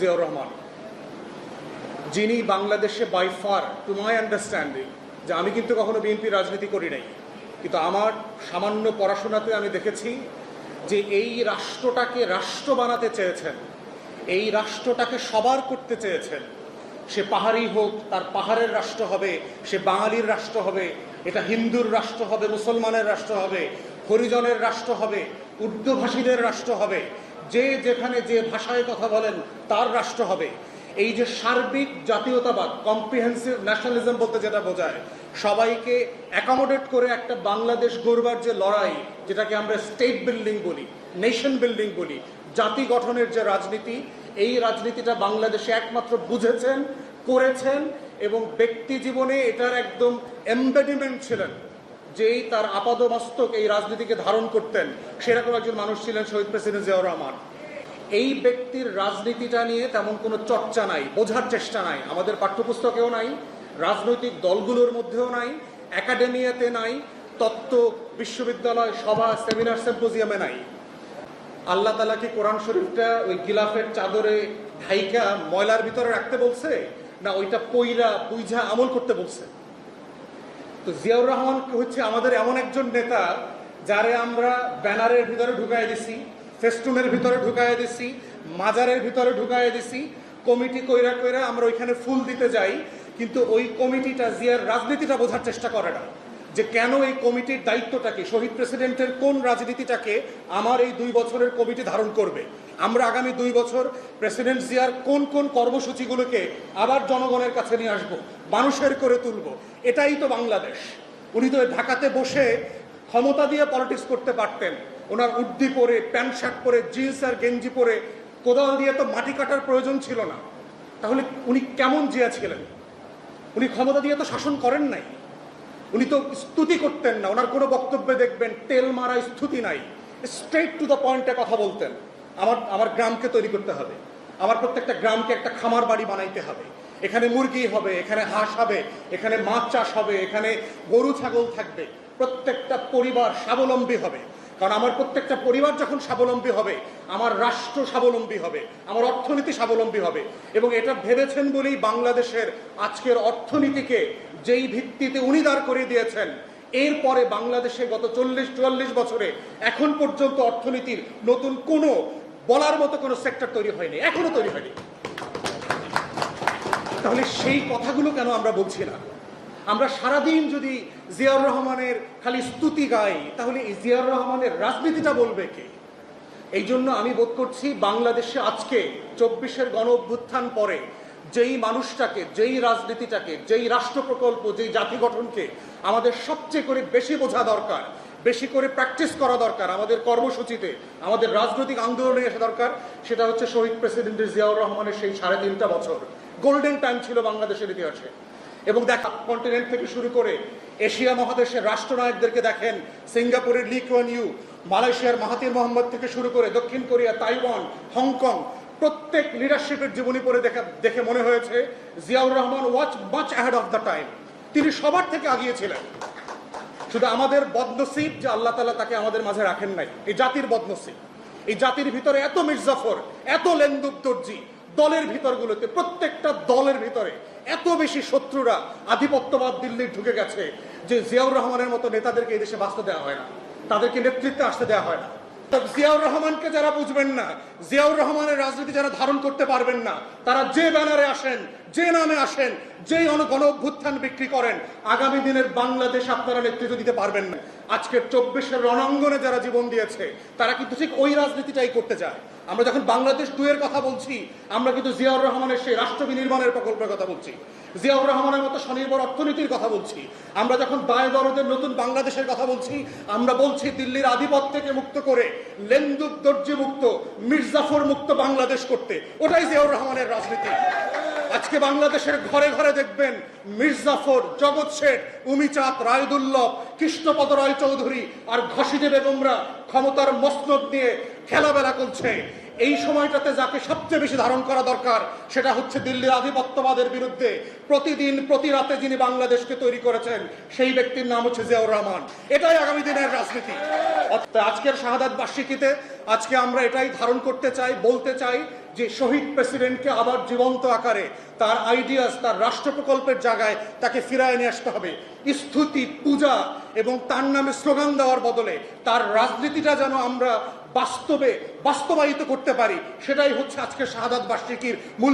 জিয়াউর রহমান, যিনি বাংলাদেশে by far, to my understanding, যে আমি কিন্তু কখনো বিএনপি রাজনীতি করি নাই, কিন্তু আমার সামান্য পড়াশোনাতে আমি দেখেছি যে এই রাষ্ট্রটাকে রাষ্ট্র বানাতে চেয়েছেন, এই রাষ্ট্রটাকে সবার করতে চেয়েছেন। সে পাহাড়ি হোক, তার পাহাড়ের রাষ্ট্র হবে, সে বাঙালির রাষ্ট্র হবে, এটা হিন্দুর রাষ্ট্র হবে, মুসলমানের রাষ্ট্র হবে, হরিজনের রাষ্ট্র হবে, উর্দুভাষীদের রাষ্ট্র হবে, যে যেখানে যে ভাষায় কথা বলেন তার রাষ্ট্র হবে। এই যে সার্বিক জাতীয়তাবাদ, কম্প্রিহেন্সিভ ন্যাশনালিজম বলতে যেটা বোঝায়, সবাইকে অ্যাকোমোডেট করে একটা বাংলাদেশ গড়বার যে লড়াই, যেটাকে আমরা স্টেট বিল্ডিং বলি, নেশন বিল্ডিং বলি, জাতি গঠনের যে রাজনীতি, এই রাজনীতিটা বাংলাদেশে একমাত্র বুঝেছেন, করেছেন, এবং ব্যক্তি জীবনে এটার একদম এমবেডিমেন্ট ছিলেন, যেই তার আপাদমস্তক এই রাজনীতিকে ধারণ করতেন, সেরকম একজন মানুষ ছিলেন শহীদ প্রেসিডেন্ট জিয়াউর রহমান। এই ব্যক্তির রাজনীতিটা নিয়ে তেমন কোনো চর্চা নাই, বোঝার চেষ্টা নাই, আমাদের পাঠ্যপুস্তকেও নাই, রাজনৈতিক দলগুলোর মধ্যেও নাই, একাডেমিয়াতে নাই, তত্ত্ব বিশ্ববিদ্যালয় সভা সেমিনার সিম্পোজিয়ামে নাই। আল্লাহ তাআলা কি কোরআন শরীফটা ওই গিলাফের চাদরে ঢাইকা ময়লার ভিতরে রাখতে বলছে, না ওইটা পইরা বুঝা আমল করতে বলছে? তো জিয়াউর রহমান হচ্ছে আমাদের এমন একজন নেতা যারে আমরা ব্যানারের ভিতরে ঢুকাই দিছি, ফেস্টুনের ভিতরে ঢুকাই দিছি, মাজারের ভিতরে ঢুকাই দিছি, কমিটি কইরা কইরা আমরা ওইখানে ফুল দিতে যাই, কিন্তু ওই কমিটিটা জিয়ার রাজনীতিটা বোঝার চেষ্টা করে না, যে কেন এই কমিটির দায়িত্বটাকে, শহীদ প্রেসিডেন্টের কোন রাজনীতিটাকে আমার এই 2 বছরের কমিটি ধারণ করবে, আমরা আগামী 2 বছর প্রেসিডেন্ট জিয়ার কোন কোন কর্মসূচিগুলোকে আবার জনগণের কাছে নিয়ে আসবো, মানুষের করে তুলব। এটাই তো বাংলাদেশ। উনি তো ঢাকাতে বসে ক্ষমতা দিয়ে পলিটিক্স করতে পারতেন, ওনার উর্দি পরে, প্যান্ট শার্ট পরে, জিন্স আর গেঞ্জি পরে, কোদাল দিয়ে তো মাটি কাটার প্রয়োজন ছিল না। তাহলে উনি কেমন জিয়া ছিলেন? উনি ক্ষমতা দিয়ে তো শাসন করেন নাই, উনি তো স্তুতি করতেন না, ওনার কোনো বক্তব্যে দেখবেন তেল মারা স্তুতি নাই, স্ট্রেট টু দ্য পয়েন্টে কথা বলতেন। আমার গ্রামকে তৈরি করতে হবে, আমার প্রত্যেকটা গ্রামকে একটা খামার বাড়ি বানাইতে হবে, এখানে মুরগি হবে, এখানে হাঁস হবে, এখানে মাছ চাষ হবে, এখানে গরু ছাগল থাকবে, প্রত্যেকটা পরিবার স্বাবলম্বী হবে। কারণ আমার প্রত্যেকটা পরিবার যখন স্বাবলম্বী হবে, আমার রাষ্ট্র স্বাবলম্বী হবে, আমার অর্থনীতি স্বাবলম্বী হবে। এবং এটা ভেবেছেন বলেই বাংলাদেশের আজকের অর্থনীতিকে যেই ভিত্তিতে উনি দাঁড় করিয়ে দিয়েছেন, এরপরে বাংলাদেশে গত 40-44 বছরে এখন পর্যন্ত অর্থনীতির নতুন কোনো বলার মতো কোনো সেক্টর তৈরি হয়নি, এখনো তৈরি হয়নি। তাহলে সেই কথাগুলো কেন আমরা বলছি না? আমরা সারাদিন যদি জিয়াউর রহমানের খালি স্তুতি গাই, তাহলে এই জিয়াউর রহমানের রাজনীতিটা বলবে কে? এই জন্য আমি বোধ করছি বাংলাদেশে আজকে 24-এর গণ অভ্যুত্থান পরে যেই মানুষটাকে, যেই রাজনীতিটাকে, যেই রাষ্ট্র প্রকল্প, যেই জাতি গঠনকে আমাদের সবচেয়ে করে বেশি বোঝা দরকার, বেশি করে প্র্যাকটিস করা দরকার, আমাদের কর্মসূচিতে, আমাদের রাজনৈতিক আন্দোলনে আসা দরকার, সেটা হচ্ছে শহীদ প্রেসিডেন্ট জিয়াউর রহমানের সেই 3.5 বছর গোল্ডেন টাইম ছিল বাংলাদেশের ইতিহাসে। এবং দেখা কন্টিনেন্ট থেকে শুরু করে এশিয়া মহাদেশের রাষ্ট্রনায়কদেরকে দেখেন, সিঙ্গাপুরের লি কুয়ান ইউ, মালয়েশিয়ার মাহাথির মোহাম্মদ থেকে শুরু করে দক্ষিণ কোরিয়া, তাইওয়ান, হংকং, প্রত্যেক লিডারশিপের জীবনী পড়ে দেখে মনে হয়েছে জিয়াউর রহমান ওয়াজ much ahead of the time. তিনি সবার থেকে আগিয়েছিলেন। শুধু আমাদের বদনসিব যে আল্লাহ তাআলা তাকে আমাদের মাঝে রাখেন নাই, এই জাতির বদনসিব। এই জাতির ভিতরে এত মির্জাফর, এত লেন্দুব দর্জি, দলের ভিতরগুলোতে, প্রত্যেকটা দলের ভিতরে এত বেশি শত্রুরা, আধিপত্যবাদ দিল্লির ঢুকে গেছে যে জিয়াউর রহমানের মতো নেতাদেরকে এই দেশে বাঁচতে দেওয়া হয় না, তাদেরকে নেতৃত্বে আসতে দেওয়া হয় না। জিয়াউর রহমানকে যারা বুঝবেন না, জিয়াউর রহমানের রাজনীতি যারা ধারণ করতে পারবেন না, তারা যে ব্যানারে আসেন, যে নামে আসেন, যেই গণ অভ্যুত্থান বিক্রি করেন, আগামী দিনের বাংলাদেশ আপনারা নেতৃত্ব দিতে পারবেন না। আজকের 24-এর রণাঙ্গনে যারা জীবন দিয়েছে, তারা কিন্তু ঠিক ওই রাজনীতিটাই করতে চায়। আমরা যখন বাংলাদেশ 2-এর কথা বলছি, আমরা কিন্তু জিয়াউর রহমানের সেই রাষ্ট্র বিনির্মাণের প্রকল্পের কথা বলছি, জিয়াউর রহমানের মতো স্বনির্ভর অর্থনীতির কথা বলছি। আমরা যখন দায় দরদের নতুন বাংলাদেশের কথা বলছি, আমরা বলছি দিল্লির আধিপত্যকে মুক্ত করে লেন্দুব দর্জি মুক্ত, মির্জাফর মুক্ত বাংলাদেশ করতে। ওটাই জিয়াউর রহমানের রাজনীতি। আজকে বাংলাদেশের ঘরে ঘরে দেখবেন মির্জাফর, জগৎ শেঠ, উমিচাঁদ, রায়দুল্লভ, কৃষ্ণপদ রায় চৌধুরী আর ঘসিটে বেগমরা ক্ষমতার মসনদ নিয়ে খেলাবেলা করছে। এই সময়টাতে যাকে সবচেয়ে বেশি ধারণ করা দরকার সেটা হচ্ছে দিল্লির আধিপত্যবাদের বিরুদ্ধে প্রতিদিন প্রতি রাতে যিনি বাংলাদেশকে তৈরি করেছেন সেই ব্যক্তির নাম হচ্ছে জিয়াউর রহমান। এটাই আগামী দিনের রাজনীতি। আজকের শাহাদাত বার্ষিকীতে আজকে আমরা এটাই ধারণ করতে চাই, বলতে চাই যে শহীদ প্রেসিডেন্টকে আবার জীবন্ত আকারে তার আইডিয়াস, তার রাষ্ট্র প্রকল্পের জায়গায় তাকে ফিরায় নিয়ে আসতে হবে। স্তুতি, পূজা এবং তার নামে স্লোগান দেওয়ার বদলে তার রাজনীতিটা যেন আমরা বাস্তবায়িত করতে পারি, সেটাই হচ্ছে আজকে শাহাদাত বার্ষিকীর মূল